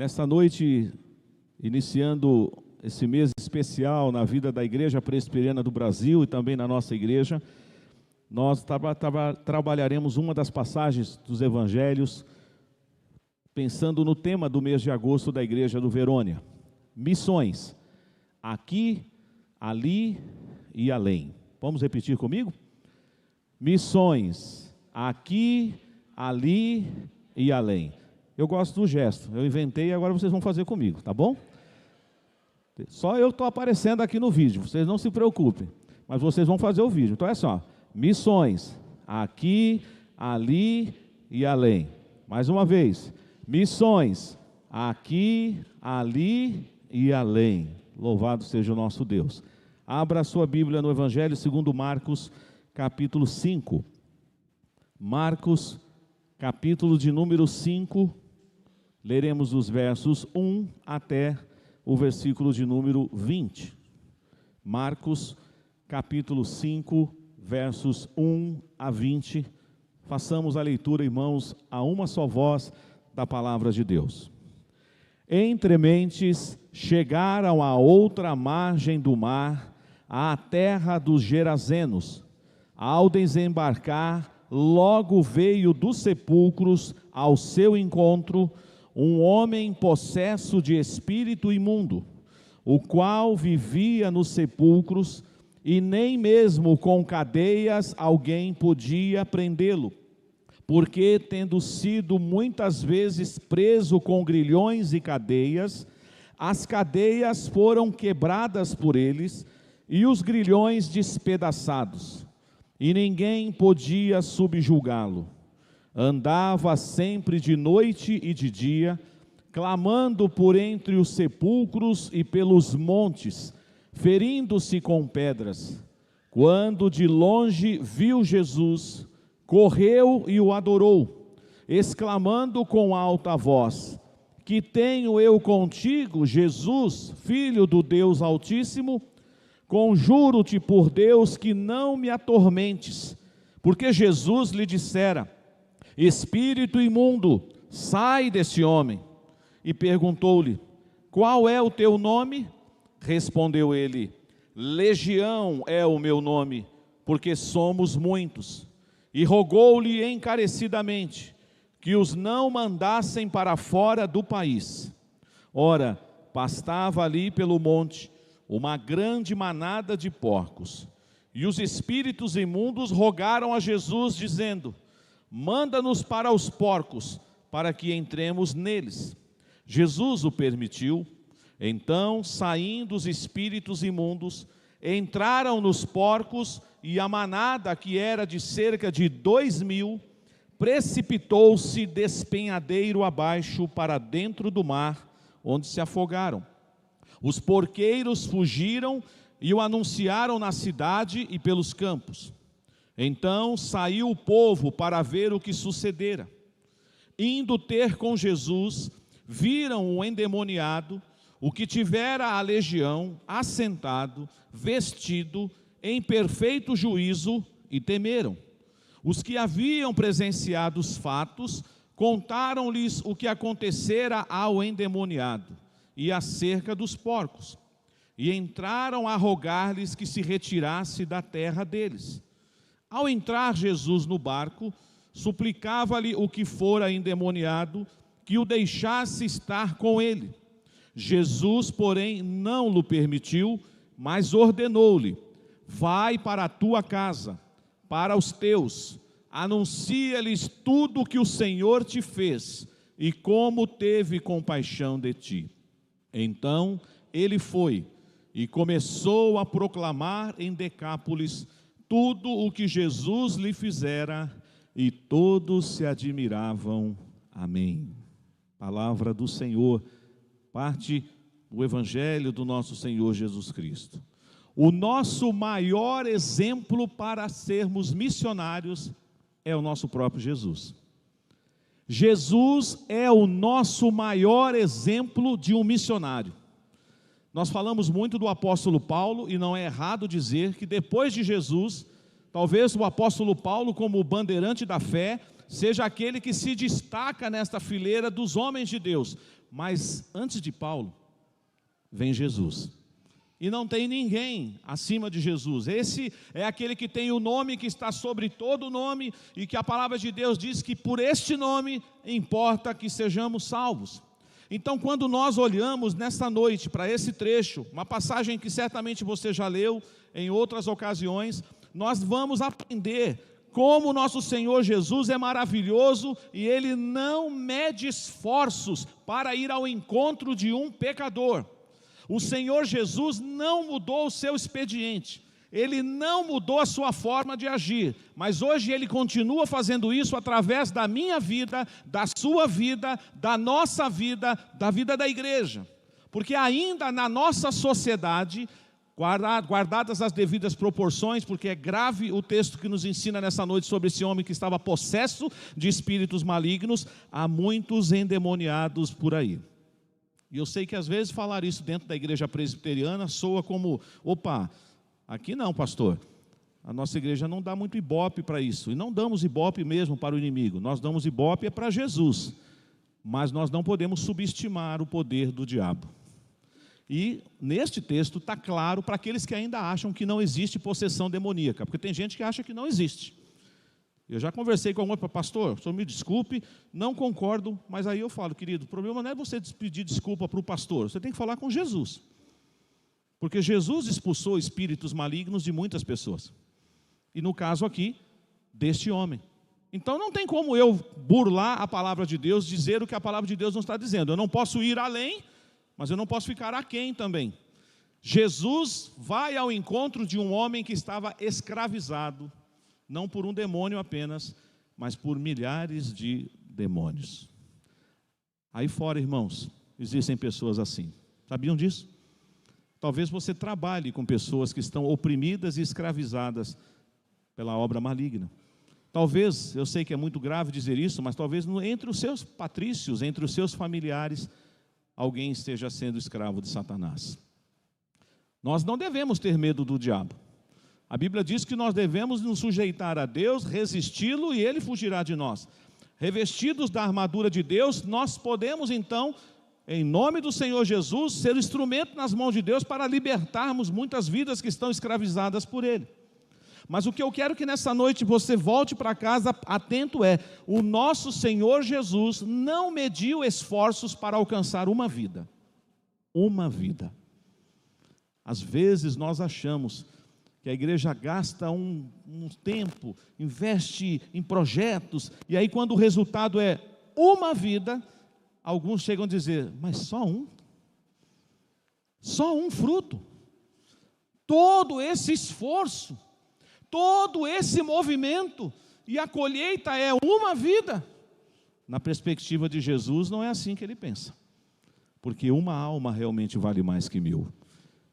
Nesta noite, iniciando esse mês especial na vida da Igreja Presbiteriana do Brasil e também na nossa igreja, nós trabalharemos uma das passagens dos Evangelhos, pensando no tema do mês de agosto da Igreja do Verônia: missões, aqui, ali e além. Vamos repetir comigo? Missões, aqui, ali e além. Eu gosto do gesto, eu inventei e agora vocês vão fazer comigo, tá bom? Só eu estou aparecendo aqui no vídeo, vocês não se preocupem, mas vocês vão fazer o vídeo. Então é só, missões, aqui, ali e além. Mais uma vez, missões, aqui, ali e além. Louvado seja o nosso Deus. Abra a sua Bíblia no Evangelho segundo Marcos, capítulo 5. Marcos, capítulo de número 5, leremos os versos 1 até o versículo de número 20. Marcos, capítulo 5, versos 1 a 20. Façamos a leitura, irmãos, a uma só voz da palavra de Deus. Entre mentes chegaram à outra margem do mar, à terra dos Gerazenos. Ao desembarcar, logo veio dos sepulcros ao seu encontro um homem possesso de espírito imundo, o qual vivia nos sepulcros, e nem mesmo com cadeias alguém podia prendê-lo, porque, tendo sido muitas vezes preso com grilhões e cadeias, as cadeias foram quebradas por eles e os grilhões despedaçados, e ninguém podia subjugá-lo. Andava sempre de noite e de dia, clamando por entre os sepulcros e pelos montes, ferindo-se com pedras. Quando de longe viu Jesus, correu e o adorou, exclamando com alta voz: que tenho eu contigo, Jesus, Filho do Deus Altíssimo? Conjuro-te por Deus que não me atormentes. Porque Jesus lhe dissera: espírito imundo, sai desse homem. E perguntou-lhe: qual é o teu nome? Respondeu ele: Legião é o meu nome, porque somos muitos. E rogou-lhe encarecidamente que os não mandassem para fora do país. Ora, pastava ali pelo monte uma grande manada de porcos. E os espíritos imundos rogaram a Jesus, dizendo: manda-nos para os porcos, para que entremos neles. Jesus o permitiu. Então, saindo os espíritos imundos, entraram nos porcos, e a manada, que era de cerca de 2.000, precipitou-se despenhadeiro abaixo para dentro do mar, onde se afogaram. Os porqueiros fugiram e o anunciaram na cidade e pelos campos. Então saiu o povo para ver o que sucedera. Indo ter com Jesus, viram o endemoniado, o que tivera a legião, assentado, vestido, em perfeito juízo, e temeram. Os que haviam presenciado os fatos, contaram-lhes o que acontecera ao endemoniado e acerca dos porcos, e entraram a rogar-lhes que se retirasse da terra deles. Ao entrar Jesus no barco, suplicava-lhe o que fora endemoniado, que o deixasse estar com ele. Jesus, porém, não lhe permitiu, mas ordenou-lhe: vai para a tua casa, para os teus, anuncia-lhes tudo o que o Senhor te fez, e como teve compaixão de ti. Então ele foi e começou a proclamar em Decápolis tudo o que Jesus lhe fizera, e todos se admiravam. Amém. Palavra do Senhor, parte do Evangelho do nosso Senhor Jesus Cristo. O nosso maior exemplo para sermos missionários é o nosso próprio Jesus. Jesus é o nosso maior exemplo de um missionário. Nós falamos muito do apóstolo Paulo, e não é errado dizer que depois de Jesus, talvez o apóstolo Paulo, como bandeirante da fé, seja aquele que se destaca nesta fileira dos homens de Deus, Mas antes de Paulo, vem Jesus. E não tem ninguém acima de Jesus. Esse é aquele que tem o nome que está sobre todo nome, e que a palavra de Deus diz que por este nome importa que sejamos salvos. Então, quando nós olhamos nesta noite para esse trecho, uma passagem que certamente você já leu em outras ocasiões, nós vamos aprender como o nosso Senhor Jesus é maravilhoso e Ele não mede esforços para ir ao encontro de um pecador. O Senhor Jesus não mudou o seu expediente, Ele não mudou a sua forma de agir, mas hoje Ele continua fazendo isso através da minha vida, da sua vida, da nossa vida, da vida da igreja. Porque ainda na nossa sociedade, guardadas as devidas proporções, porque é grave o texto que nos ensina nessa noite sobre esse homem que estava possesso de espíritos malignos, há muitos endemoniados por aí. E eu sei que às vezes falar isso dentro da igreja presbiteriana soa como, opa, aqui não, pastor, a nossa igreja não dá muito ibope para isso, e não damos ibope mesmo para o inimigo, nós damos ibope para Jesus, mas nós não podemos subestimar o poder do diabo. E neste texto está claro para aqueles que ainda acham que não existe possessão demoníaca, porque tem gente que acha que não existe. Eu já conversei com algum pastor, o senhor me desculpe, não concordo, mas aí eu falo, querido, o problema não é você pedir desculpa para o pastor, você tem que falar com Jesus. Porque Jesus expulsou espíritos malignos de muitas pessoas. E no caso aqui, deste homem. Então não tem como eu burlar a palavra de Deus, dizer o que a palavra de Deus não está dizendo. Eu não posso ir além, mas eu não posso ficar aquém também. Jesus vai ao encontro de um homem que estava escravizado, não por um demônio apenas, mas por milhares de demônios. Aí fora, irmãos, existem pessoas assim. Sabiam disso? Talvez você trabalhe com pessoas que estão oprimidas e escravizadas pela obra maligna. Talvez, eu sei que é muito grave dizer isso, mas talvez entre os seus patrícios, entre os seus familiares, alguém esteja sendo escravo de Satanás. Nós não devemos ter medo do diabo. A Bíblia diz que nós devemos nos sujeitar a Deus, resisti-lo e Ele fugirá de nós. Revestidos da armadura de Deus, nós podemos então, em nome do Senhor Jesus, ser o instrumento nas mãos de Deus para libertarmos muitas vidas que estão escravizadas por Ele. Mas o que eu quero que nessa noite você volte para casa atento é, o nosso Senhor Jesus não mediu esforços para alcançar uma vida. Uma vida. Às vezes nós achamos que a igreja gasta um tempo, investe em projetos, e aí quando o resultado é uma vida, alguns chegam a dizer, mas só um? Só um fruto? Todo esse esforço, todo esse movimento, e a colheita é uma vida? Na perspectiva de Jesus, não é assim que ele pensa, porque uma alma realmente vale mais que 1000.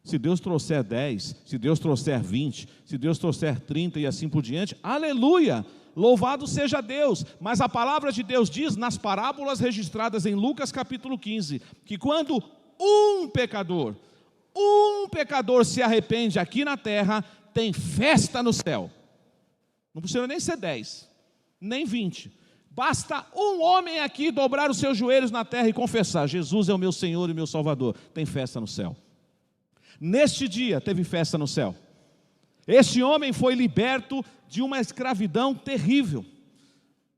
Se Deus trouxer 10, se Deus trouxer 20, se Deus trouxer 30 e assim por diante, aleluia, louvado seja Deus. Mas a palavra de Deus diz, nas parábolas registradas em Lucas capítulo 15, que quando um pecador se arrepende aqui na terra, tem festa no céu. Não precisa nem ser 10, nem 20. Basta um homem aqui dobrar os seus joelhos na terra e confessar, Jesus é o meu Senhor e meu Salvador, tem festa no céu. Neste dia teve festa no céu. Este homem foi liberto de uma escravidão terrível.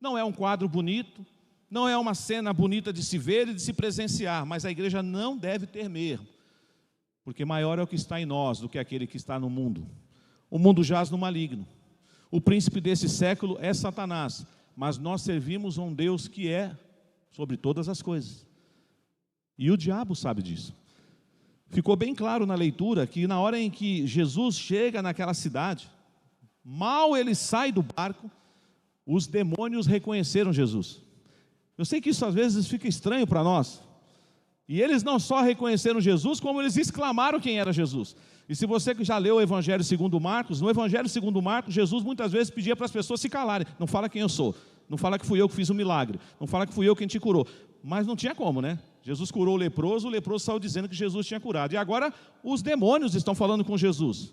Não é um quadro bonito, não é uma cena bonita de se ver e de se presenciar, mas a igreja não deve temer, porque maior é o que está em nós do que aquele que está no mundo. O mundo jaz no maligno. O príncipe desse século é Satanás, mas nós servimos a um Deus que é sobre todas as coisas. E o diabo sabe disso. Ficou bem claro na leitura que na hora em que Jesus chega naquela cidade, mal ele sai do barco, os demônios reconheceram Jesus. Eu sei que isso às vezes fica estranho para nós. E eles não só reconheceram Jesus, como eles exclamaram quem era Jesus. E se você já leu o Evangelho segundo Marcos, no Evangelho segundo Marcos, Jesus muitas vezes pedia para as pessoas se calarem. Não fala quem eu sou, não fala que fui eu que fiz um milagre, não fala que fui eu quem te curou. Mas não tinha como, né? Jesus curou o leproso saiu dizendo que Jesus tinha curado. E agora os demônios estão falando com Jesus.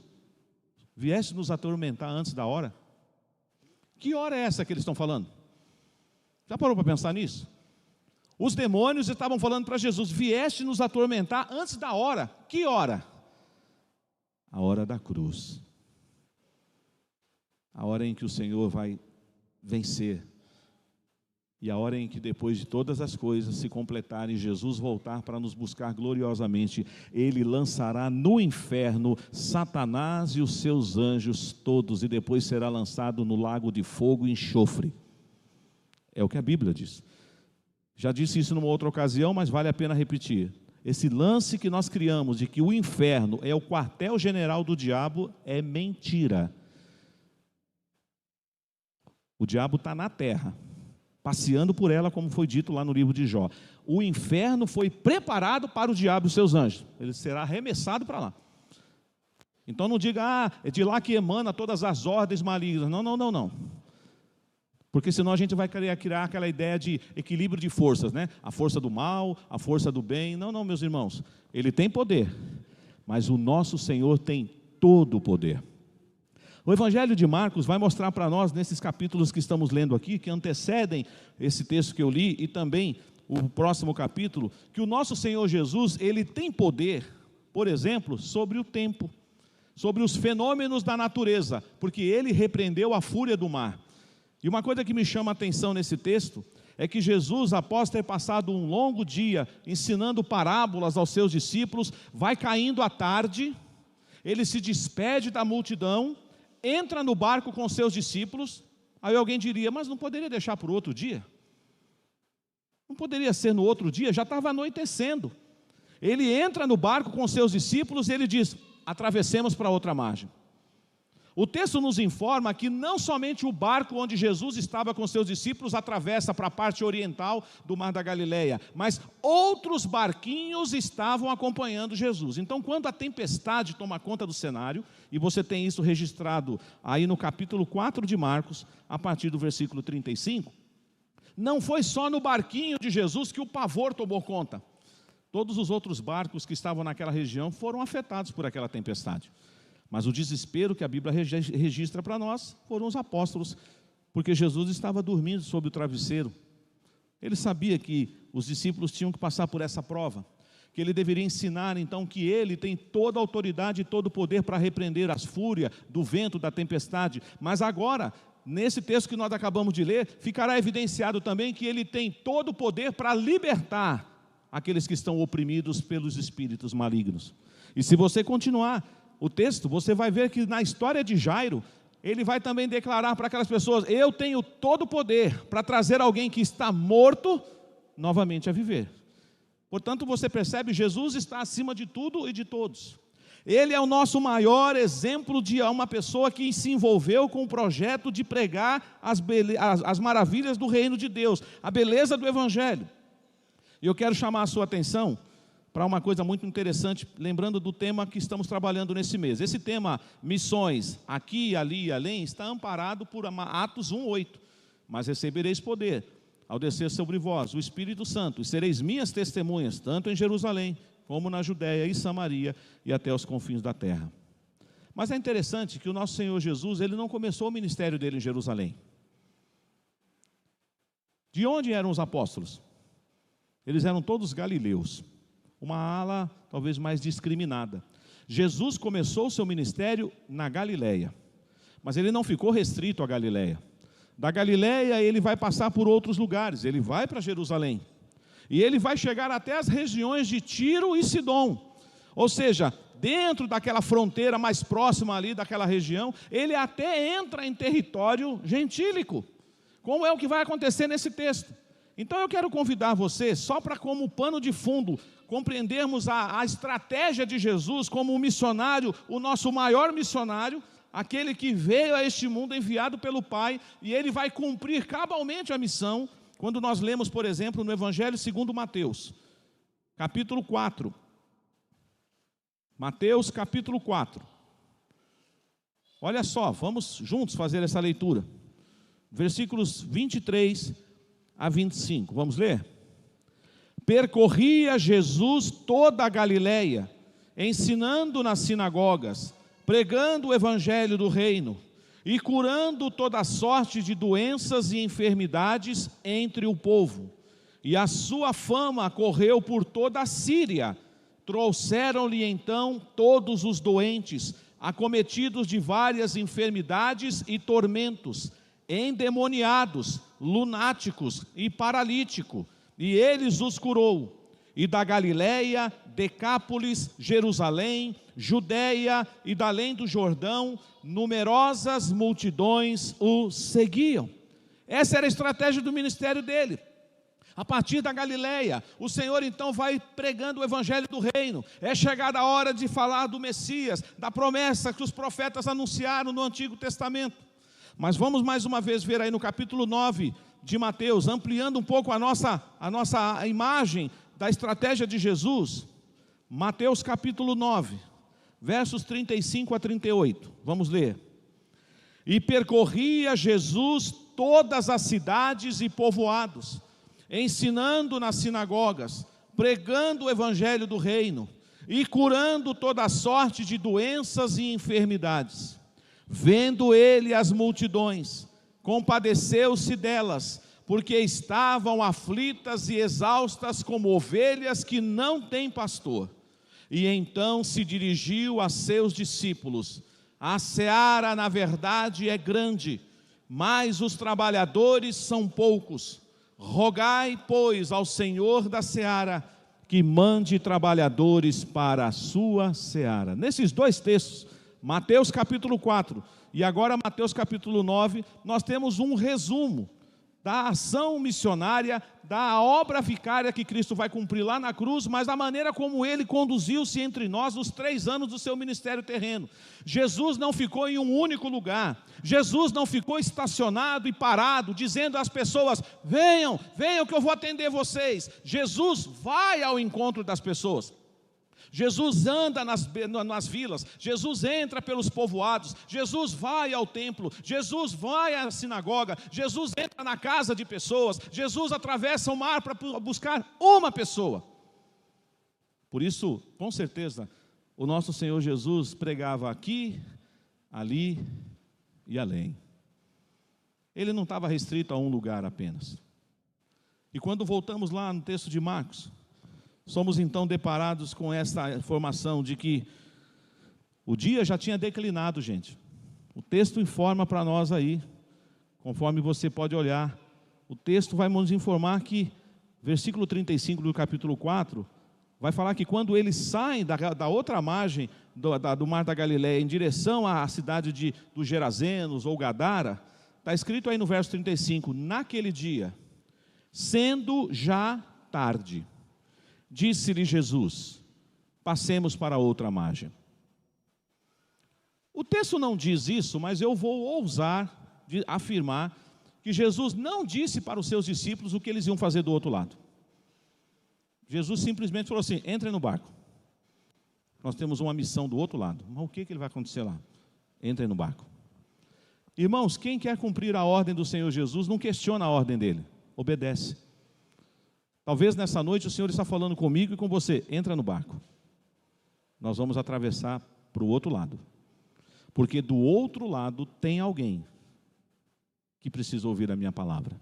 Vieste nos atormentar antes da hora? Que hora é essa que eles estão falando? Já parou para pensar nisso? Os demônios estavam falando para Jesus: vieste nos atormentar antes da hora. Que hora? A hora da cruz. A hora em que o Senhor vai vencer. E a hora em que, depois de todas as coisas se completarem, Jesus voltar para nos buscar gloriosamente, Ele lançará no inferno Satanás e os seus anjos todos, e depois será lançado no lago de fogo e enxofre. É o que a Bíblia diz. Já disse isso numa outra ocasião, mas vale a pena repetir. Esse lance que nós criamos de que o inferno é o quartel-general do diabo é mentira. O diabo está na terra, passeando por ela, como foi dito lá no livro de Jó. O inferno foi preparado para o diabo e os seus anjos. Ele será arremessado para lá. Então não diga, é de lá que emana todas as ordens malignas. Não. Porque senão a gente vai querer criar aquela ideia de equilíbrio de forças, né? A força do mal, a força do bem. Não, meus irmãos. Ele tem poder, mas o nosso Senhor tem todo o poder. O Evangelho de Marcos vai mostrar para nós, nesses capítulos que estamos lendo aqui, que antecedem esse texto que eu li, e também o próximo capítulo, que o nosso Senhor Jesus, Ele tem poder, por exemplo, sobre o tempo, sobre os fenômenos da natureza, porque Ele repreendeu a fúria do mar. E uma coisa que me chama a atenção nesse texto, é que Jesus, após ter passado um longo dia ensinando parábolas aos seus discípulos, vai caindo à tarde, Ele se despede da multidão, entra no barco com seus discípulos. Aí alguém diria, mas não poderia deixar para o outro dia? Não poderia ser no outro dia? Já estava anoitecendo. Ele entra no barco com seus discípulos e ele diz, atravessemos para outra margem. O texto nos informa que não somente o barco onde Jesus estava com seus discípulos atravessa para a parte oriental do Mar da Galileia, mas outros barquinhos estavam acompanhando Jesus. Então, quando a tempestade toma conta do cenário, e você tem isso registrado aí no capítulo 4 de Marcos, a partir do versículo 35, não foi só no barquinho de Jesus que o pavor tomou conta. Todos os outros barcos que estavam naquela região foram afetados por aquela tempestade. Mas o desespero que a Bíblia registra para nós foram os apóstolos, porque Jesus estava dormindo sob o travesseiro. Ele sabia que os discípulos tinham que passar por essa prova, que ele deveria ensinar então que ele tem toda a autoridade e todo o poder para repreender as fúrias do vento, da tempestade. Mas agora, nesse texto que nós acabamos de ler, ficará evidenciado também que ele tem todo o poder para libertar aqueles que estão oprimidos pelos espíritos malignos. E se você continuar o texto, você vai ver que na história de Jairo, ele vai também declarar para aquelas pessoas, eu tenho todo o poder para trazer alguém que está morto, novamente a viver. Portanto, você percebe, Jesus está acima de tudo e de todos. Ele é o nosso maior exemplo de uma pessoa que se envolveu com o projeto de pregar as maravilhas do reino de Deus, a beleza do Evangelho. E eu quero chamar a sua atenção para uma coisa muito interessante, lembrando do tema que estamos trabalhando nesse mês. Esse tema, missões, aqui, ali e além, está amparado por Atos 1:8. Mas recebereis poder, ao descer sobre vós, o Espírito Santo, e sereis minhas testemunhas, tanto em Jerusalém, como na Judéia e Samaria, e até os confins da terra. Mas é interessante que o nosso Senhor Jesus, Ele não começou o ministério dele em Jerusalém. De onde eram os apóstolos? Eles eram todos galileus. Uma ala talvez mais discriminada. Jesus começou o seu ministério na Galileia, mas ele não ficou restrito à Galileia. Da Galileia ele vai passar por outros lugares, ele vai para Jerusalém, e ele vai chegar até as regiões de Tiro e Sidom, ou seja, dentro daquela fronteira mais próxima ali daquela região, ele até entra em território gentílico, como é o que vai acontecer nesse texto. Então eu quero convidar você, só para como pano de fundo, compreendermos a estratégia de Jesus como um missionário, o nosso maior missionário, aquele que veio a este mundo enviado pelo Pai, e ele vai cumprir cabalmente a missão, quando nós lemos, por exemplo, no Evangelho segundo Mateus, capítulo 4. Mateus capítulo 4. Olha só, vamos juntos fazer essa leitura. Versículos 23 a 25, vamos ler? Percorria Jesus toda a Galileia, ensinando nas sinagogas, pregando o evangelho do reino e curando toda sorte de doenças e enfermidades entre o povo. e a sua fama correu por toda a Síria. Trouxeram-lhe então todos os doentes, acometidos de várias enfermidades e tormentos, endemoniados, lunáticos e paralíticos, e eles os curou. E da Galiléia, Decápolis, Jerusalém, Judéia e da além do Jordão, numerosas multidões o seguiam. Essa era a estratégia do ministério dele. A partir da Galiléia, o Senhor então vai pregando o evangelho do reino. É chegada a hora de falar do Messias, da promessa que os profetas anunciaram no Antigo Testamento. Mas vamos mais uma vez ver aí no capítulo 9 de Mateus, ampliando um pouco a nossa imagem da estratégia de Jesus. Mateus capítulo 9, versos 35 a 38. Vamos ler. E percorria Jesus todas as cidades e povoados, ensinando nas sinagogas, pregando o evangelho do reino e curando toda sorte de doenças e enfermidades. Vendo ele as multidões, compadeceu-se delas, porque estavam aflitas e exaustas como ovelhas que não têm pastor. E então se dirigiu a seus discípulos: a seara, na verdade, é grande, mas os trabalhadores são poucos. Rogai, pois, ao Senhor da seara que mande trabalhadores para a sua seara. Nesses dois textos, Mateus capítulo 4 e agora Mateus capítulo 9, nós temos um resumo da ação missionária, da obra vicária que Cristo vai cumprir lá na cruz, mas da maneira como ele conduziu-se entre nós nos 3 anos do seu ministério terreno. Jesus não ficou em um único lugar, Jesus não ficou estacionado e parado, dizendo às pessoas: venham, venham que eu vou atender vocês. Jesus vai ao encontro das pessoas. Jesus anda nas vilas, Jesus entra pelos povoados, Jesus vai ao templo, Jesus vai à sinagoga, Jesus entra na casa de pessoas, Jesus atravessa o mar para buscar uma pessoa. Por isso, com certeza, o nosso Senhor Jesus pregava aqui, ali e além. Ele não estava restrito a um lugar apenas. E quando voltamos lá no texto de Marcos, somos então deparados com essa informação de que o dia já tinha declinado, gente. O texto informa para nós aí, conforme você pode olhar, o texto vai nos informar que, versículo 35 do capítulo 4, vai falar que quando eles saem da outra margem do mar da Galiléia em direção à cidade dos Gerazenos ou Gadara, está escrito aí no verso 35, naquele dia, sendo já tarde, disse-lhe Jesus: passemos para outra margem. O texto não diz isso, mas eu vou ousar afirmar que Jesus não disse para os seus discípulos o que eles iam fazer do outro lado. Jesus simplesmente falou assim: entrem no barco, nós temos uma missão do outro lado. Mas o que vai acontecer lá? Entrem no barco. Irmãos, quem quer cumprir a ordem do Senhor Jesus não questiona a ordem dele, obedece. Talvez nessa noite o Senhor está falando comigo e com você: entra no barco, nós vamos atravessar para o outro lado, porque do outro lado tem alguém que precisa ouvir a minha palavra.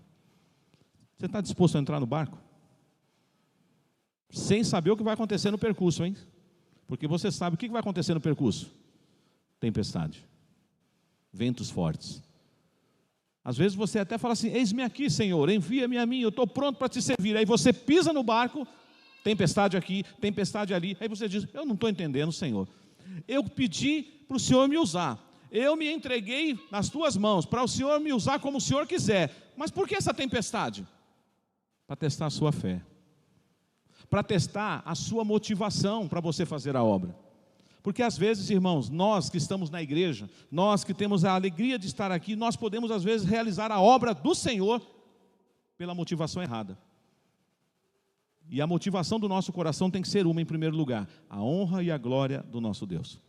Você está disposto a entrar no barco? Sem saber o que vai acontecer no percurso, hein? Porque você sabe o que vai acontecer no percurso: tempestade, ventos fortes. Às vezes você até fala assim: eis-me aqui, Senhor, envia-me a mim, eu estou pronto para te servir. Aí você pisa no barco, tempestade aqui, tempestade ali. Aí você diz: eu não estou entendendo, Senhor. Eu pedi para o Senhor me usar, eu me entreguei nas tuas mãos, para o Senhor me usar como o Senhor quiser. Mas por que essa tempestade? Para testar a sua fé, para testar a sua motivação para você fazer a obra. Porque às vezes, irmãos, nós que estamos na igreja, nós que temos a alegria de estar aqui, nós podemos às vezes realizar a obra do Senhor pela motivação errada. E a motivação do nosso coração tem que ser uma, em primeiro lugar: a honra e a glória do nosso Deus.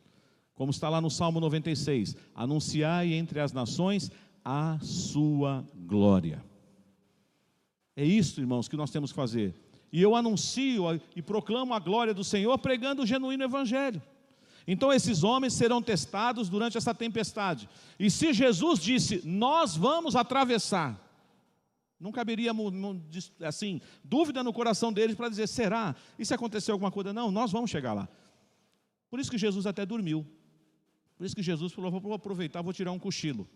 Como está lá no Salmo 96, anunciai entre as nações a sua glória. É isso, irmãos, que nós temos que fazer. E eu anuncio e proclamo a glória do Senhor pregando o genuíno evangelho. Então esses homens serão testados durante essa tempestade. E se Jesus disse: nós vamos atravessar, Não caberia, assim, dúvida no coração deles para dizer, será? E se acontecer alguma coisa? Não, nós vamos chegar lá. Por isso que Jesus até dormiu. Por isso que Jesus falou, vou aproveitar, vou tirar um cochilo.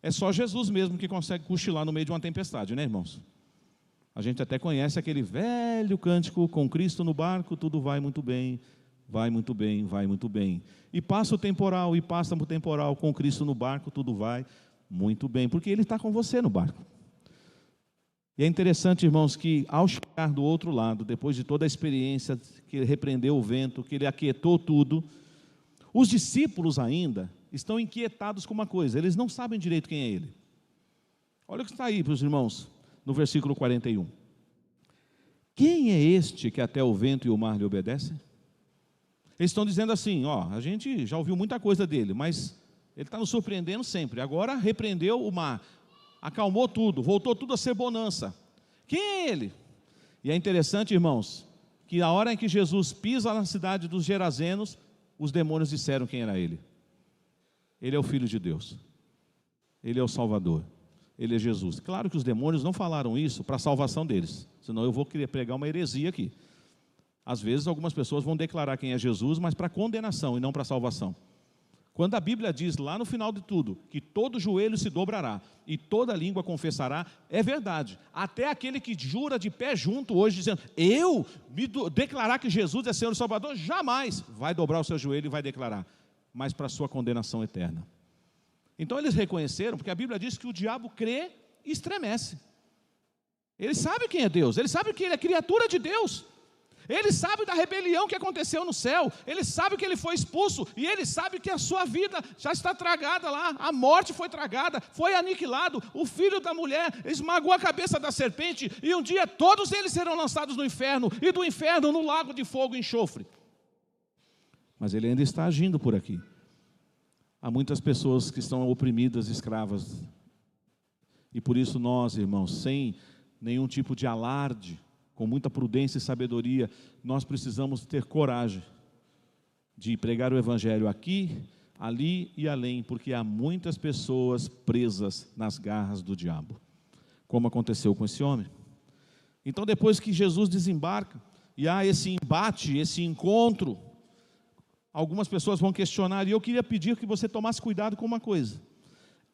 É só Jesus mesmo que consegue cochilar no meio de uma tempestade, né, irmãos? A gente até conhece aquele velho cântico, com Cristo no barco, tudo vai muito bem, vai muito bem, vai muito bem. E passa o temporal, e passa o temporal, com Cristo no barco, tudo vai muito bem, porque Ele está com você no barco. E é interessante, irmãos, que ao chegar do outro lado, depois de toda a experiência, que Ele repreendeu o vento, que Ele aquietou tudo, os discípulos ainda estão inquietados com uma coisa, eles não sabem direito quem é Ele. Olha o que está aí para os irmãos, no versículo 41. Quem é este que até o vento e o mar lhe obedecem? Eles estão dizendo assim, a gente já ouviu muita coisa dele, mas Ele está nos surpreendendo sempre. Agora repreendeu o mar, acalmou tudo, voltou tudo a ser bonança. Quem é Ele? E é interessante, irmãos, que a hora em que Jesus pisa na cidade dos Gerazenos, os demônios disseram quem era Ele. Ele é o Filho de Deus. Ele é o Salvador. Ele é Jesus. Claro que os demônios não falaram isso para a salvação deles, senão eu vou querer pregar uma heresia aqui. Às vezes algumas pessoas vão declarar quem é Jesus, mas para condenação e não para salvação. Quando a Bíblia diz lá no final de tudo, que todo joelho se dobrará e toda língua confessará, é verdade. Até aquele que jura de pé junto hoje, dizendo, eu me declarar que Jesus é Senhor e Salvador, jamais vai dobrar o seu joelho e vai declarar, mas para a sua condenação eterna. Então eles reconheceram, porque a Bíblia diz que o diabo crê e estremece. Ele sabe quem é Deus, ele sabe que ele é criatura de Deus. Ele sabe da rebelião que aconteceu no céu, ele sabe que ele foi expulso, e ele sabe que a sua vida já está tragada lá, a morte foi tragada, foi aniquilado, o filho da mulher esmagou a cabeça da serpente, e um dia todos eles serão lançados no inferno, e do inferno no lago de fogo e enxofre. Mas ele ainda está agindo por aqui. Há muitas pessoas que estão oprimidas, escravas, e por isso nós, irmãos, sem nenhum tipo de alarde, com muita prudência e sabedoria, nós precisamos ter coragem de pregar o Evangelho aqui, ali e além, porque há muitas pessoas presas nas garras do diabo, como aconteceu com esse homem. Então depois que Jesus desembarca, e há esse embate, esse encontro, algumas pessoas vão questionar, e eu queria pedir que você tomasse cuidado com uma coisa.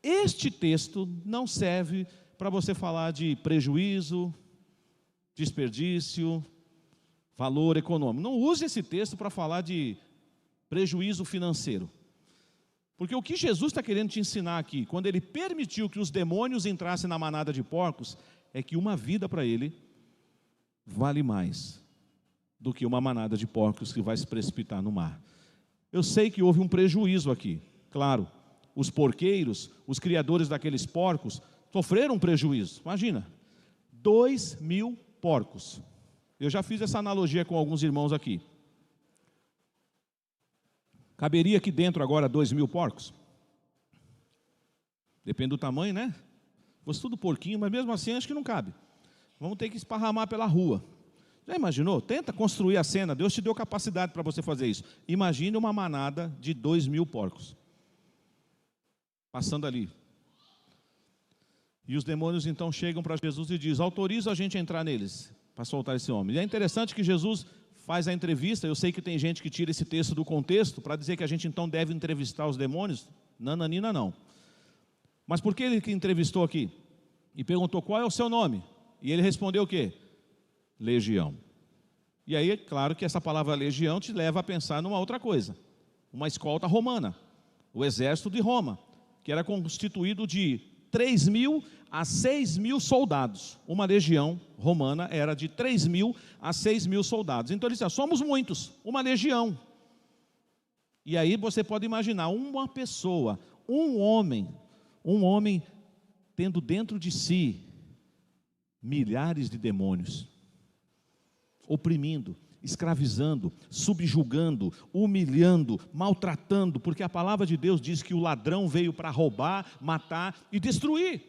Este texto não serve para você falar de prejuízo, desperdício, valor econômico. Não use esse texto para falar de prejuízo financeiro. Porque o que Jesus está querendo te ensinar aqui, quando Ele permitiu que os demônios entrassem na manada de porcos, é que uma vida para Ele vale mais do que uma manada de porcos que vai se precipitar no mar. Eu sei que houve um prejuízo aqui, claro. Os porqueiros, os criadores daqueles porcos, sofreram um prejuízo. Imagina, 2.000 porcos. Eu já fiz essa analogia com alguns irmãos aqui. Caberia aqui dentro agora 2.000 porcos? Depende do tamanho, né? Fosse tudo porquinho, mas mesmo assim acho que não cabe. Vamos ter que esparramar pela rua. Já imaginou? Tenta construir a cena. Deus te deu capacidade para você fazer isso. Imagine uma manada de 2.000 porcos passando ali. E os demônios então chegam para Jesus e dizem, autoriza a gente a entrar neles, para soltar esse homem. E é interessante que Jesus faz a entrevista. Eu sei que tem gente que tira esse texto do contexto, para dizer que a gente então deve entrevistar os demônios. Nananina não. Mas por que ele que entrevistou aqui? E perguntou, qual é o seu nome? E ele respondeu o quê? Legião. E aí é claro que essa palavra legião te leva a pensar numa outra coisa. Uma escolta romana. O exército de Roma, que era constituído de 3.000 a 6.000 soldados. Uma legião romana era de 3.000 a 6.000 soldados. Então ele disse, somos muitos, uma legião. E aí você pode imaginar uma pessoa, um homem tendo dentro de si milhares de demônios, oprimindo, escravizando, subjugando, humilhando, maltratando, porque a palavra de Deus diz que o ladrão veio para roubar, matar e destruir.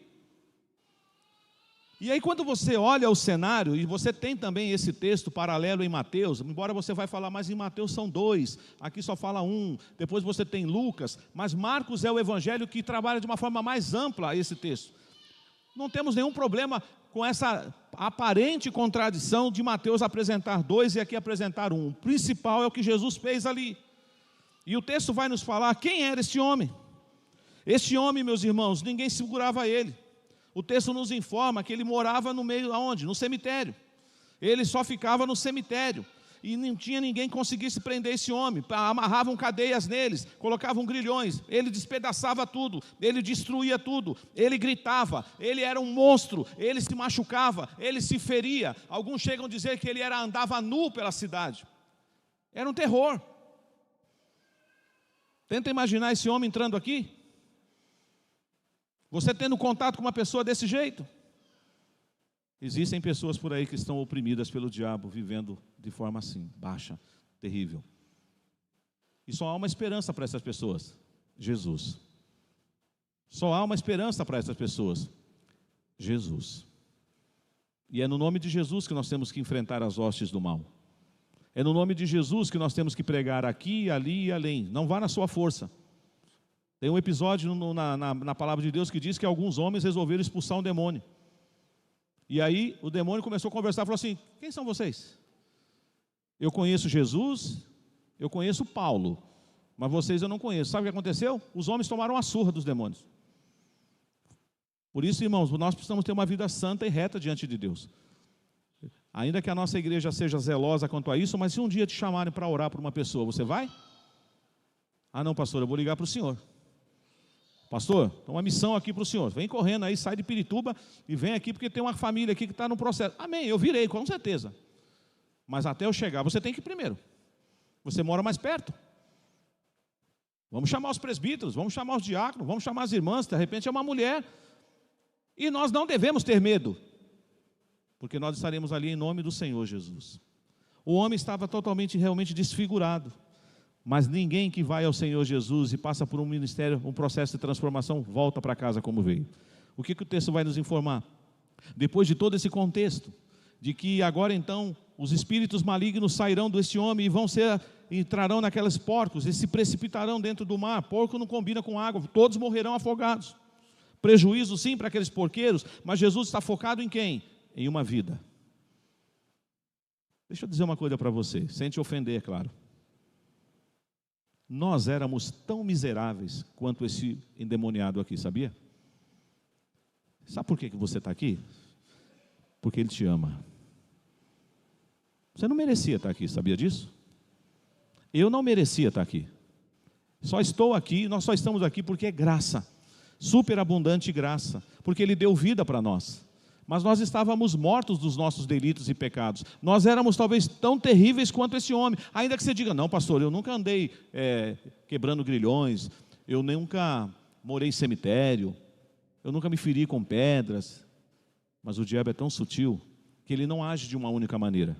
E aí quando você olha o cenário, e você tem também esse texto paralelo em Mateus, embora você vai falar, mas em Mateus são 2, aqui só fala 1, depois você tem Lucas, mas Marcos é o evangelho que trabalha de uma forma mais ampla esse texto. Não temos nenhum problema com essa aparente contradição de Mateus apresentar 2 e aqui apresentar 1. O principal é o que Jesus fez ali. E o texto vai nos falar quem era este homem. Este homem, meus irmãos, ninguém segurava ele. O texto nos informa que ele morava no meio, aonde? No cemitério. Ele só ficava no cemitério. E não tinha ninguém que conseguisse prender esse homem. Amarravam cadeias neles, colocavam grilhões. Ele despedaçava tudo, ele destruía tudo. Ele gritava, ele era um monstro. Ele se machucava, ele se feria. Alguns chegam a dizer que ele andava nu pela cidade. Era um terror. Tenta imaginar esse homem entrando aqui. Você tendo contato com uma pessoa desse jeito. Existem pessoas por aí que estão oprimidas pelo diabo, vivendo de forma assim, baixa, terrível. E só há uma esperança para essas pessoas: Jesus. Só há uma esperança para essas pessoas: Jesus. E é no nome de Jesus que nós temos que enfrentar as hostes do mal. É no nome de Jesus que nós temos que pregar aqui, ali e além. Não vá na sua força. Tem um episódio na palavra de Deus que diz que alguns homens resolveram expulsar um demônio. E aí o demônio começou a conversar, falou assim: quem são vocês? Eu conheço Jesus, eu conheço Paulo, mas vocês eu não conheço. Sabe o que aconteceu? Os homens tomaram a surra dos demônios. Por isso, irmãos, nós precisamos ter uma vida santa e reta diante de Deus. Ainda que a nossa igreja seja zelosa quanto a isso, mas se um dia te chamarem para orar por uma pessoa, você vai? Ah não, pastor, eu vou ligar para o senhor. Pastor, tem uma missão aqui para o senhor. Vem correndo aí, sai de Pirituba e vem aqui porque tem uma família aqui que está no processo. Amém, eu virei, com certeza. Mas até eu chegar, você tem que ir primeiro. Você mora mais perto. Vamos chamar os presbíteros, vamos chamar os diáconos, vamos chamar as irmãs, de repente é uma mulher. E nós não devemos ter medo, porque nós estaremos ali em nome do Senhor Jesus. O homem estava totalmente, realmente desfigurado. Mas ninguém que vai ao Senhor Jesus e passa por um ministério, um processo de transformação, volta para casa como veio. O que o texto vai nos informar? Depois de todo esse contexto, de que agora então os espíritos malignos sairão desse homem e entrarão naqueles porcos e se precipitarão dentro do mar. Porco não combina com água, todos morrerão afogados. Prejuízo sim para aqueles porqueiros, mas Jesus está focado em quem? Em uma vida. Deixa eu dizer uma coisa para você, sem te ofender, é claro. Nós éramos tão miseráveis quanto esse endemoniado aqui, sabia? Sabe por que você está aqui? Porque Ele te ama. Você não merecia estar aqui, sabia disso? Eu não merecia estar aqui. Só estou aqui, nós só estamos aqui porque é graça, superabundante graça, porque Ele deu vida para nós. Mas nós estávamos mortos dos nossos delitos e pecados. Nós éramos talvez tão terríveis quanto esse homem. Ainda que você diga: não, pastor, eu nunca andei quebrando grilhões, eu nunca morei em cemitério, eu nunca me feri com pedras. Mas o diabo é tão sutil que ele não age de uma única maneira.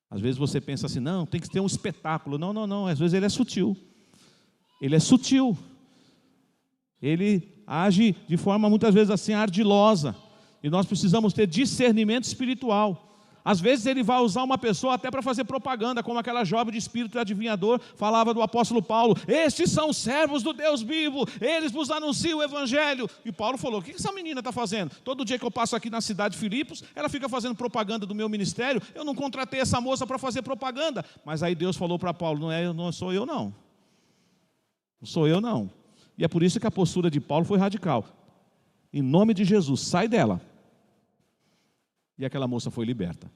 Às vezes você pensa assim: não, tem que ter um espetáculo. Não, não, não, às vezes ele é sutil. Ele é sutil. Ele age de forma muitas vezes assim ardilosa, e nós precisamos ter discernimento espiritual. Às vezes ele vai usar uma pessoa até para fazer propaganda, como aquela jovem de espírito adivinhador falava do apóstolo Paulo: estes são servos do Deus vivo, eles vos anunciam o evangelho. E Paulo falou: o que essa menina está fazendo? Todo dia que eu passo aqui na cidade de Filipos, ela fica fazendo propaganda do meu ministério. Eu não contratei essa moça para fazer propaganda. Mas aí Deus falou para Paulo: não sou eu não. Não sou eu não. E é por isso que a postura de Paulo foi radical. Em nome de Jesus, sai dela. E aquela moça foi liberta.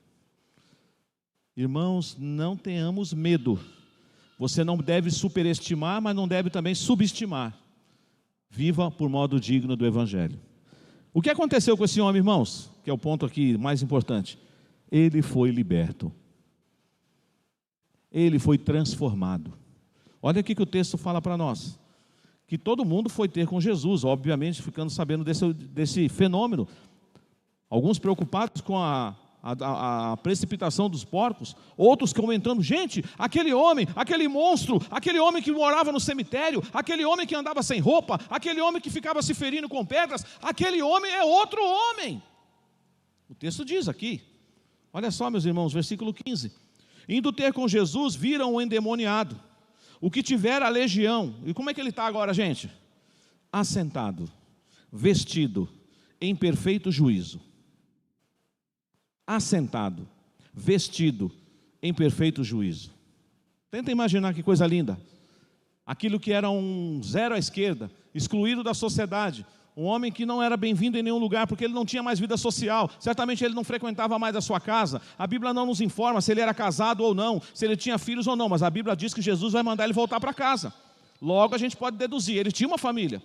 Irmãos, não tenhamos medo. Você não deve superestimar, mas não deve também subestimar. Viva por modo digno do Evangelho. O que aconteceu com esse homem, irmãos? Que é o ponto aqui mais importante. Ele foi liberto. Ele foi transformado. Olha aqui que o texto fala para nós. Que todo mundo foi ter com Jesus, obviamente, ficando sabendo desse fenômeno. Alguns preocupados com a precipitação dos porcos, outros comentando: gente, aquele homem, aquele monstro, aquele homem que morava no cemitério, aquele homem que andava sem roupa, aquele homem que ficava se ferindo com pedras, aquele homem é outro homem. O texto diz aqui, olha só, meus irmãos, versículo 15: indo ter com Jesus, viram o endemoniado, o que tivera a legião. E como é que ele está agora, gente? Assentado, vestido em perfeito juízo, assentado, vestido em perfeito juízo. Tenta imaginar que coisa linda. Aquilo que era um zero à esquerda, excluído da sociedade, um homem que não era bem-vindo em nenhum lugar, porque ele não tinha mais vida social, certamente ele não frequentava mais a sua casa. A Bíblia não nos informa se ele era casado ou não, se ele tinha filhos ou não, mas a Bíblia diz que Jesus vai mandar ele voltar para casa. Logo a gente pode deduzir, ele tinha uma família,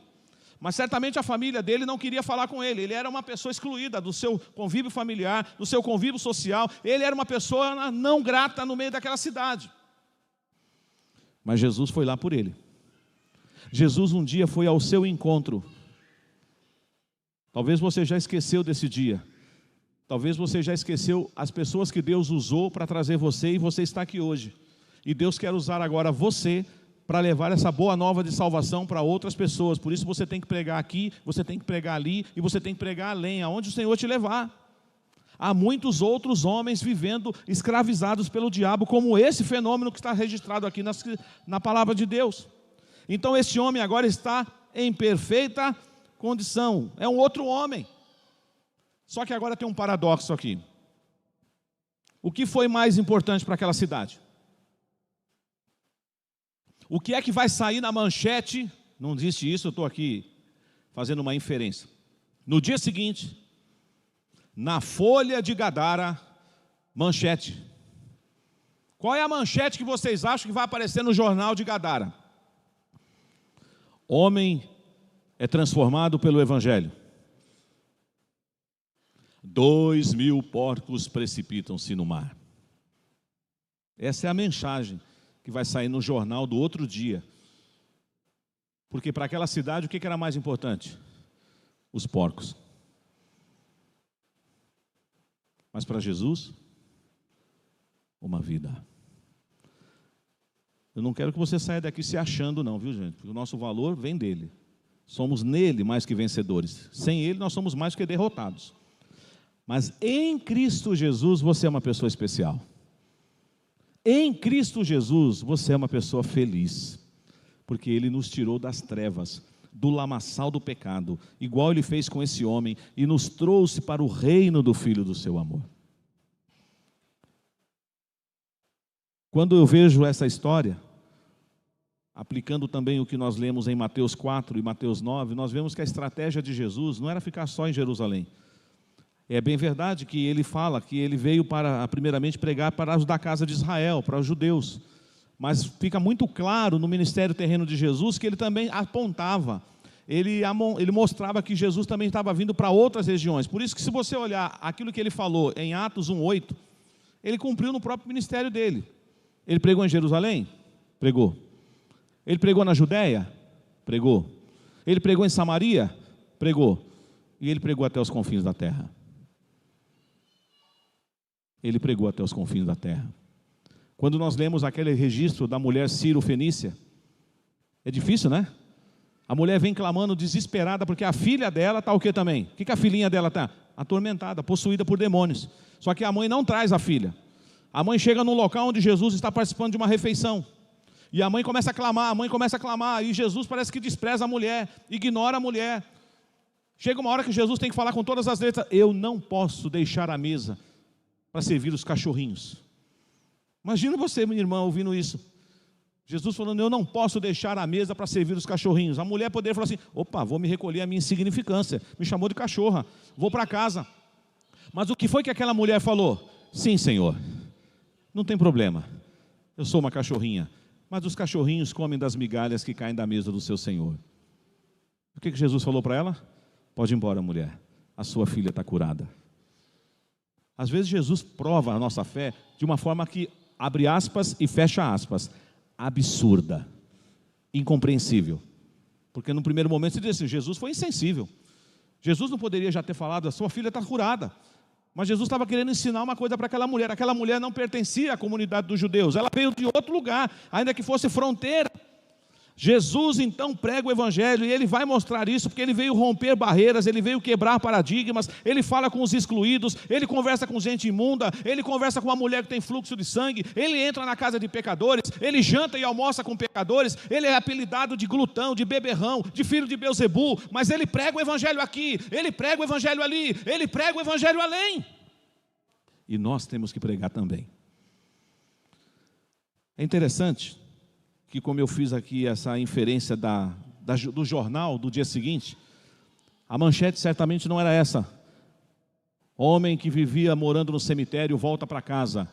mas certamente a família dele não queria falar com ele. Ele era uma pessoa excluída do seu convívio familiar, do seu convívio social. Ele era uma pessoa não grata no meio daquela cidade. Mas Jesus foi lá por ele. Jesus um dia foi ao seu encontro. Talvez você já esqueceu desse dia. Talvez você já esqueceu as pessoas que Deus usou para trazer você, e você está aqui hoje. E Deus quer usar agora você para levar essa boa nova de salvação para outras pessoas. Por isso você tem que pregar aqui, você tem que pregar ali, e você tem que pregar além, aonde o Senhor te levar. Há muitos outros homens vivendo escravizados pelo diabo, como esse fenômeno que está registrado aqui na palavra de Deus. Então esse homem agora está em perfeita condição, é um outro homem. Só que agora tem um paradoxo aqui. O que foi mais importante para aquela cidade? O que é que vai sair na manchete? Não disse isso, eu estou aqui fazendo uma inferência. No dia seguinte, na Folha de Gadara, manchete. Qual é a manchete que vocês acham que vai aparecer no jornal de Gadara? Homem é transformado pelo Evangelho. 2.000 porcos precipitam-se no mar. Essa é a mensagem que vai sair no jornal do outro dia. Porque para aquela cidade, o que era mais importante? Os porcos. Mas para Jesus, uma vida. Eu não quero que você saia daqui se achando não, viu gente? Porque o nosso valor vem dele. Somos nele mais que vencedores. Sem ele nós somos mais que derrotados. Mas em Cristo Jesus você é uma pessoa especial. Em Cristo Jesus você é uma pessoa feliz. Porque ele nos tirou das trevas, do lamaçal do pecado, igual ele fez com esse homem, e nos trouxe para o reino do Filho do seu amor. Quando eu vejo essa história, aplicando também o que nós lemos em Mateus 4 e Mateus 9, nós vemos que a estratégia de Jesus não era ficar só em Jerusalém. É bem verdade que ele fala que ele veio para, primeiramente, pregar para os da casa de Israel, para os judeus. Mas fica muito claro no ministério terreno de Jesus que ele também apontava, ele mostrava que Jesus também estava vindo para outras regiões. Por isso que se você olhar aquilo que ele falou em Atos 1:8, ele cumpriu no próprio ministério dele. Ele pregou em Jerusalém? Pregou. Ele pregou na Judéia? Pregou. Ele pregou em Samaria? Pregou. E ele pregou até os confins da terra. Ele pregou até os confins da terra. Quando nós lemos aquele registro da mulher Ciro-Fenícia, é difícil, né? A mulher vem clamando desesperada, porque a filha dela está o que também? O que a filhinha dela está? Atormentada, possuída por demônios. Só que a mãe não traz a filha. A mãe chega num local onde Jesus está participando de uma refeição. E a mãe começa a clamar, e Jesus parece que despreza a mulher, ignora a mulher. Chega uma hora que Jesus tem que falar com todas as letras: eu não posso deixar a mesa para servir os cachorrinhos. Imagina você, minha irmã, ouvindo isso. Jesus falando: eu não posso deixar a mesa para servir os cachorrinhos. A mulher poderia falar assim: opa, vou me recolher a minha insignificância, me chamou de cachorra, vou para casa. Mas o que foi que aquela mulher falou? Sim, Senhor, não tem problema, eu sou uma cachorrinha, mas os cachorrinhos comem das migalhas que caem da mesa do seu Senhor. O que Jesus falou para ela? Pode ir embora, mulher, a sua filha está curada. Às vezes Jesus prova a nossa fé de uma forma que, abre aspas e fecha aspas, absurda, incompreensível. Porque no primeiro momento você diz assim: Jesus foi insensível. Jesus não poderia já ter falado: a sua filha está curada. Mas Jesus estava querendo ensinar uma coisa para aquela mulher. Aquela mulher não pertencia à comunidade dos judeus, ela veio de outro lugar, ainda que fosse fronteira. Jesus então prega o evangelho e ele vai mostrar isso porque ele veio romper barreiras, ele veio quebrar paradigmas, ele fala com os excluídos, ele conversa com gente imunda, ele conversa com uma mulher que tem fluxo de sangue, ele entra na casa de pecadores, ele janta e almoça com pecadores, ele é apelidado de glutão, de beberrão, de filho de Belzebu, mas ele prega o evangelho aqui, ele prega o evangelho ali, ele prega o evangelho além. E nós temos que pregar também. É interessante que, como eu fiz aqui essa inferência do jornal do dia seguinte, a manchete certamente não era essa: homem que vivia morando no cemitério volta para casa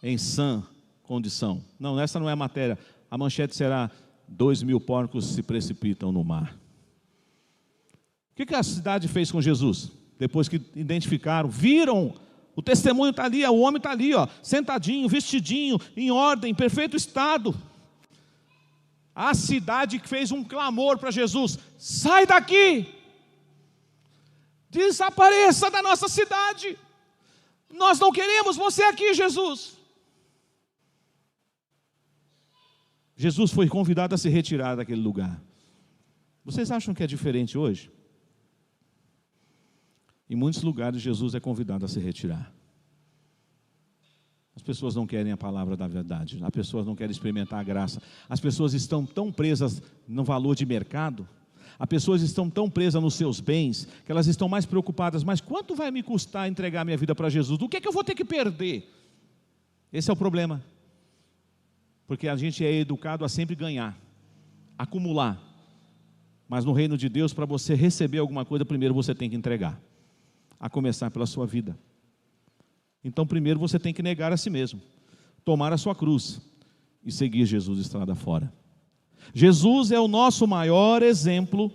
em sã condição. Não, essa não é a matéria. A manchete será: 2.000 porcos se precipitam no mar. O que a cidade fez com Jesus? Depois que identificaram, viram, o testemunho está ali, o homem está ali, ó, sentadinho, vestidinho, em ordem, em perfeito estado. A cidade que fez um clamor para Jesus: sai daqui, desapareça da nossa cidade, nós não queremos você aqui, Jesus. Jesus foi convidado a se retirar daquele lugar. Vocês acham que é diferente hoje? Em muitos lugares Jesus é convidado a se retirar. As pessoas não querem a palavra da verdade, as pessoas não querem experimentar a graça, as pessoas estão tão presas no valor de mercado, as pessoas estão tão presas nos seus bens, que elas estão mais preocupadas: mas quanto vai me custar entregar minha vida para Jesus? Do que eu vou ter que perder? Esse é o problema, porque a gente é educado a sempre ganhar, acumular, mas no reino de Deus, para você receber alguma coisa, primeiro você tem que entregar, a começar pela sua vida. Então primeiro você tem que negar a si mesmo, tomar a sua cruz e seguir Jesus estrada fora. Jesus é o nosso maior exemplo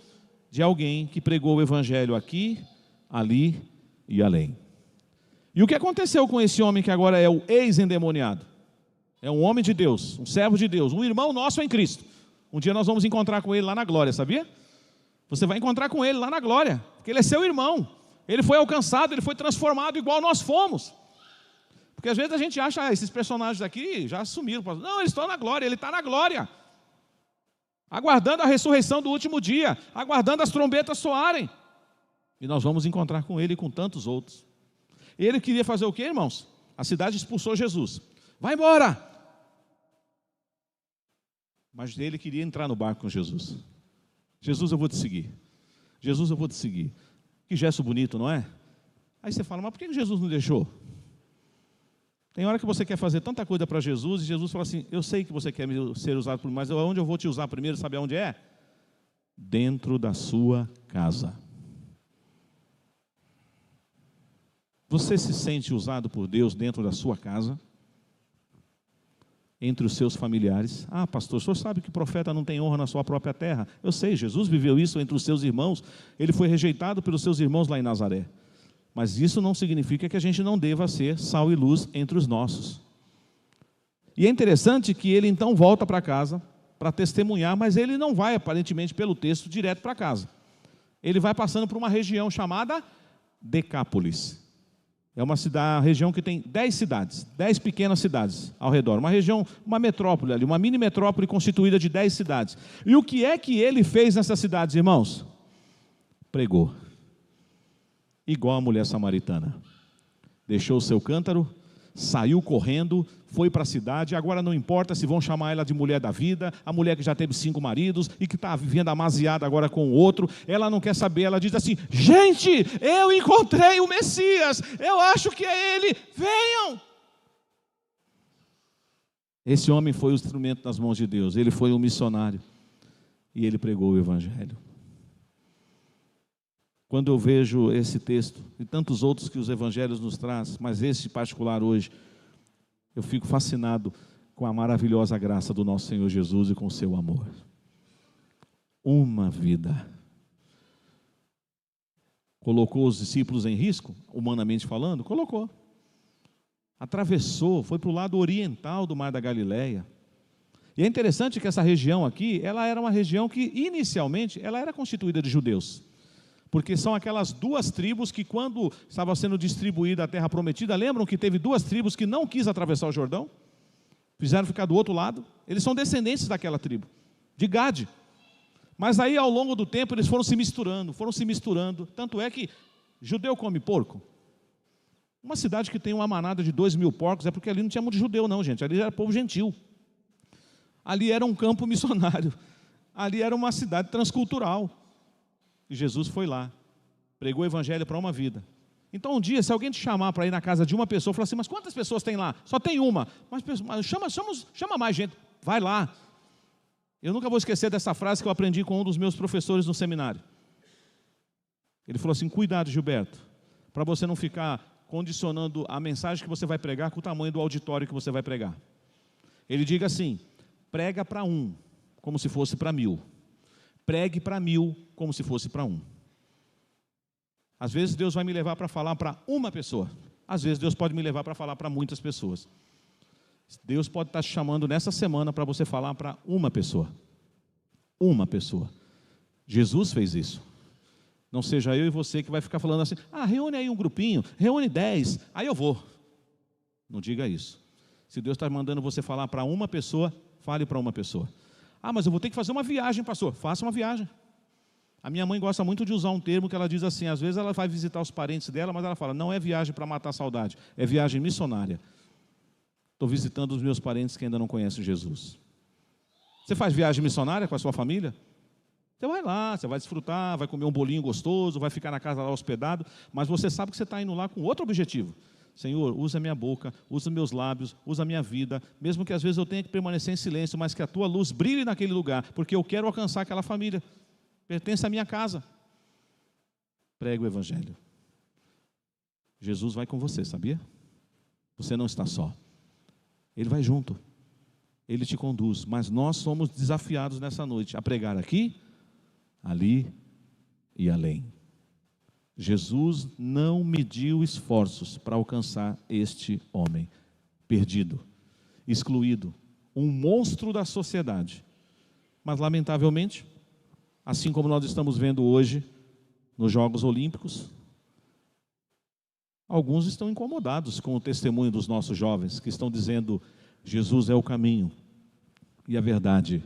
de alguém que pregou o evangelho aqui, ali e além. E o que aconteceu com esse homem que agora é o ex-endemoniado? É um homem de Deus, um servo de Deus, um irmão nosso em Cristo. Um dia nós vamos encontrar com ele lá na glória, sabia? Você vai encontrar com ele lá na glória, porque ele é seu irmão. Ele foi alcançado, ele foi transformado igual nós fomos. Porque às vezes a gente acha: esses personagens aqui já sumiram. Não, eles estão na glória, ele está na glória, aguardando a ressurreição do último dia, aguardando as trombetas soarem. E nós vamos encontrar com ele e com tantos outros. Ele queria fazer o quê, irmãos? A cidade expulsou Jesus. Vai embora! Mas ele queria entrar no barco com Jesus. Jesus, eu vou te seguir. Jesus, eu vou te seguir. Que gesto bonito, não é? Aí você fala: mas por que Jesus não deixou? Tem hora que você quer fazer tanta coisa para Jesus, e Jesus fala assim: eu sei que você quer ser usado por mim, mas onde eu vou te usar primeiro, sabe aonde é? Dentro da sua casa. Você se sente usado por Deus dentro da sua casa? Entre os seus familiares? Ah, pastor, o senhor sabe que profeta não tem honra na sua própria terra. Eu sei, Jesus viveu isso entre os seus irmãos, ele foi rejeitado pelos seus irmãos lá em Nazaré. Mas isso não significa que a gente não deva ser sal e luz entre os nossos. E é interessante que ele então volta para casa para testemunhar, mas ele não vai, aparentemente pelo texto, direto para casa. Ele vai passando por uma região chamada Decápolis. É uma região que tem 10 cidades, 10 pequenas cidades ao redor. Uma região, uma metrópole ali, uma mini metrópole constituída de 10 cidades. E o que é que ele fez nessas cidades, irmãos? Pregou. Igual a mulher samaritana. Deixou o seu cântaro, saiu correndo, foi para a cidade. Agora não importa se vão chamar ela de mulher da vida, a mulher que já teve 5 maridos e que está vivendo amaziada agora com o outro. Ela não quer saber, ela diz assim: gente, eu encontrei o Messias, eu acho que é ele, venham. Esse homem foi o instrumento nas mãos de Deus, ele foi um missionário e ele pregou o evangelho. Quando eu vejo esse texto e tantos outros que os evangelhos nos trazem, mas esse particular hoje, eu fico fascinado com a maravilhosa graça do nosso Senhor Jesus e com o seu amor. Uma vida. Colocou os discípulos em risco, humanamente falando? Colocou. Atravessou, foi para o lado oriental do Mar da Galileia. E é interessante que essa região aqui, ela era uma região que inicialmente, ela era constituída de judeus. Porque são aquelas 2 tribos que, quando estava sendo distribuída a terra prometida, lembram que teve 2 tribos que não quis atravessar o Jordão? Fizeram ficar do outro lado. Eles são descendentes daquela tribo. de Gade. Mas aí, ao longo do tempo, eles foram se misturando. Tanto é que judeu come porco. Uma cidade que tem uma manada de 2.000 porcos, é porque ali não tinha muito judeu não, gente. Ali era povo gentil. Ali era um campo missionário. Ali era uma cidade transcultural. E Jesus foi lá, pregou o evangelho para uma vida. Então um dia, se alguém te chamar para ir na casa de uma pessoa, fala assim, mas quantas pessoas tem lá? Só tem uma. Mas chama mais gente, vai lá. Eu nunca vou esquecer dessa frase que eu aprendi com um dos meus professores no seminário. Ele falou assim, cuidado, Gilberto, para você não ficar condicionando a mensagem que você vai pregar com o tamanho do auditório que você vai pregar. Ele diga assim, prega para 1, como se fosse para 1.000. Pregue para 1.000, como se fosse para 1. Às vezes Deus vai me levar para falar para uma pessoa. Às vezes Deus pode me levar para falar para muitas pessoas. Deus pode estar te chamando nessa semana para você falar para uma pessoa. Uma pessoa. Jesus fez isso. Não seja eu e você que vai ficar falando assim, reúne aí um grupinho, reúne 10, aí eu vou. Não diga isso. Se Deus está mandando você falar para uma pessoa, fale para uma pessoa. Mas eu vou ter que fazer uma viagem, pastor. Faça uma viagem. A minha mãe gosta muito de usar um termo que ela diz assim, às vezes ela vai visitar os parentes dela, mas ela fala, não é viagem para matar a saudade, é viagem missionária. Estou visitando os meus parentes que ainda não conhecem Jesus. Você faz viagem missionária com a sua família? Você vai lá, você vai desfrutar, vai comer um bolinho gostoso, vai ficar na casa lá hospedado, mas você sabe que você está indo lá com outro objetivo. Senhor, usa a minha boca, usa meus lábios, usa a minha vida, mesmo que às vezes eu tenha que permanecer em silêncio, mas que a tua luz brilhe naquele lugar, porque eu quero alcançar aquela família, pertence à minha casa. Prega o evangelho. Jesus vai com você, sabia? Você não está só. Ele vai junto. Ele te conduz, mas nós somos desafiados nessa noite a pregar aqui, ali e além. Jesus não mediu esforços para alcançar este homem perdido, excluído, um monstro da sociedade. Mas lamentavelmente, assim como nós estamos vendo hoje nos Jogos Olímpicos, alguns estão incomodados com o testemunho dos nossos jovens, que estão dizendo, Jesus é o caminho, e a verdade,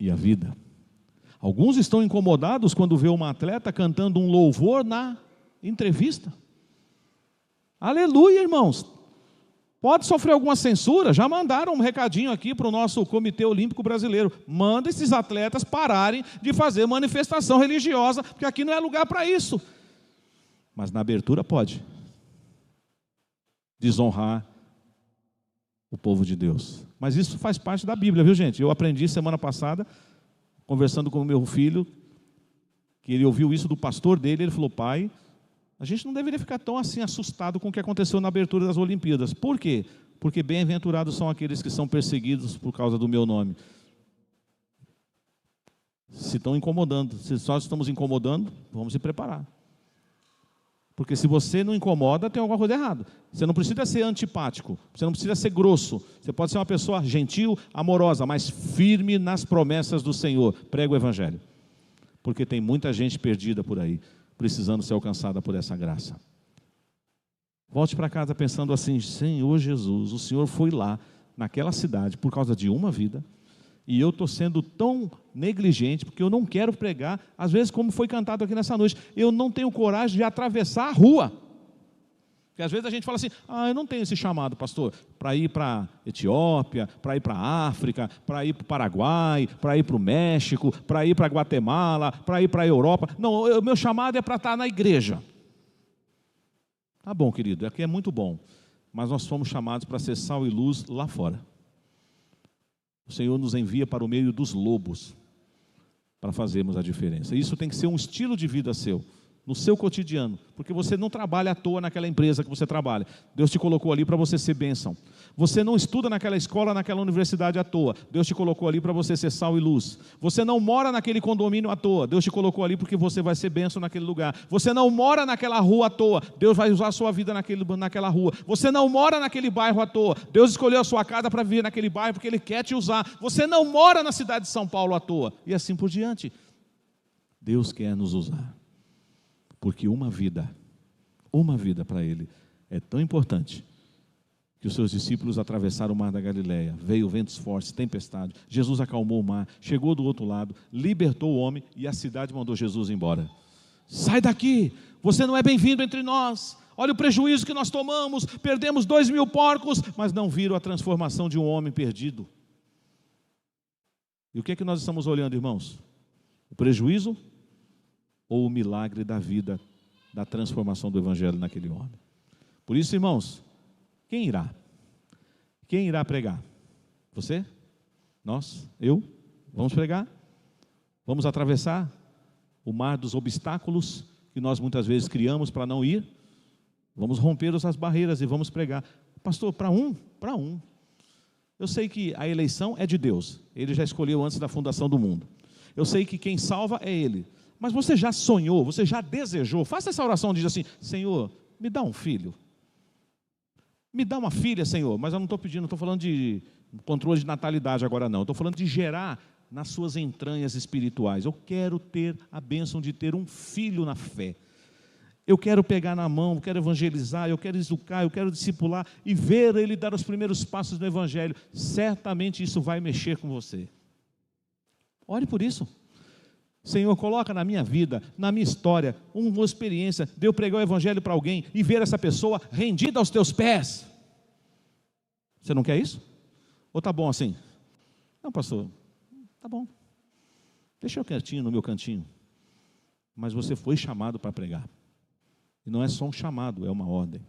e a vida. Alguns estão incomodados quando vê uma atleta cantando um louvor na entrevista. Aleluia, irmãos. Pode sofrer alguma censura? Já mandaram um recadinho aqui para o nosso Comitê Olímpico Brasileiro. Manda esses atletas pararem de fazer manifestação religiosa, porque aqui não é lugar para isso. Mas na abertura pode desonrar o povo de Deus. Mas isso faz parte da Bíblia, viu, gente? Eu aprendi semana passada, conversando com o meu filho, que ele ouviu isso do pastor dele, ele falou, pai, a gente não deveria ficar tão assim assustado com o que aconteceu na abertura das Olimpíadas. Por quê? Porque bem-aventurados são aqueles que são perseguidos por causa do meu nome. Se estão incomodando, se nós estamos incomodando, vamos se preparar. Porque se você não incomoda, tem alguma coisa errada. Você não precisa ser antipático, você não precisa ser grosso. Você pode ser uma pessoa gentil, amorosa, mas firme nas promessas do Senhor. Prega o evangelho. Porque tem muita gente perdida por aí, precisando ser alcançada por essa graça. Volte para casa pensando assim, Senhor Jesus, o Senhor foi lá, naquela cidade, por causa de uma vida, e eu estou sendo tão negligente, porque eu não quero pregar, às vezes como foi cantado aqui nessa noite, eu não tenho coragem de atravessar a rua. Porque às vezes a gente fala assim, eu não tenho esse chamado, pastor, para ir para a Etiópia, para ir para a África, para ir para o Paraguai, para ir para o México, para ir para a Guatemala, para ir para a Europa. Não, o meu chamado é para estar na igreja. Tá bom, querido, aqui é muito bom, mas nós fomos chamados para ser sal e luz lá fora. O Senhor nos envia para o meio dos lobos, para fazermos a diferença. Isso tem que ser um estilo de vida seu, no seu cotidiano, porque você não trabalha à toa naquela empresa que você trabalha. Deus te colocou ali para você ser bênção. Você não estuda naquela escola, naquela universidade à toa. Deus te colocou ali para você ser sal e luz. Você não mora naquele condomínio à toa. Deus te colocou ali porque você vai ser bênção naquele lugar. Você não mora naquela rua à toa. Deus vai usar a sua vida naquela rua. Você não mora naquele bairro à toa. Deus escolheu a sua casa para viver naquele bairro porque Ele quer te usar. Você não mora na cidade de São Paulo à toa. E assim por diante. Deus quer nos usar. Porque uma vida para Ele é tão importante que os seus discípulos atravessaram o mar da Galileia. Veio ventos fortes, tempestade. Jesus acalmou o mar, chegou do outro lado, libertou o homem e a cidade mandou Jesus embora. Sai daqui, você não é bem-vindo entre nós. Olha o prejuízo que nós tomamos, perdemos 2.000 porcos, mas não viram a transformação de um homem perdido. E o que é que nós estamos olhando, irmãos? O prejuízo ou o milagre da vida, da transformação do evangelho naquele homem? Por isso, irmãos, quem irá? Quem irá pregar? Você? Nós? Eu? Vamos pregar? Vamos atravessar o mar dos obstáculos que nós muitas vezes criamos para não ir? Vamos romper essas barreiras e vamos pregar. Pastor, para um? Para um. Eu sei que a eleição é de Deus. Ele já escolheu antes da fundação do mundo. Eu sei que quem salva é Ele. Mas você já sonhou, você já desejou? Faça essa oração, diz assim: Senhor, me dá um filho. Me dá uma filha, Senhor. Mas eu não estou pedindo, não estou falando de controle de natalidade agora não. Estou falando de gerar nas suas entranhas espirituais. Eu quero ter a bênção de ter um filho na fé. Eu quero pegar na mão, eu quero evangelizar, eu quero educar, eu quero discipular e ver ele dar os primeiros passos no evangelho. Certamente isso vai mexer com você. Ore por isso. Senhor, coloca na minha vida, na minha história, uma experiência de eu pregar o evangelho para alguém e ver essa pessoa rendida aos teus pés. Você não quer isso? Ou está bom assim? Não, pastor, está bom. Deixa eu quietinho no meu cantinho. Mas você foi chamado para pregar. E não é só um chamado, é uma ordem.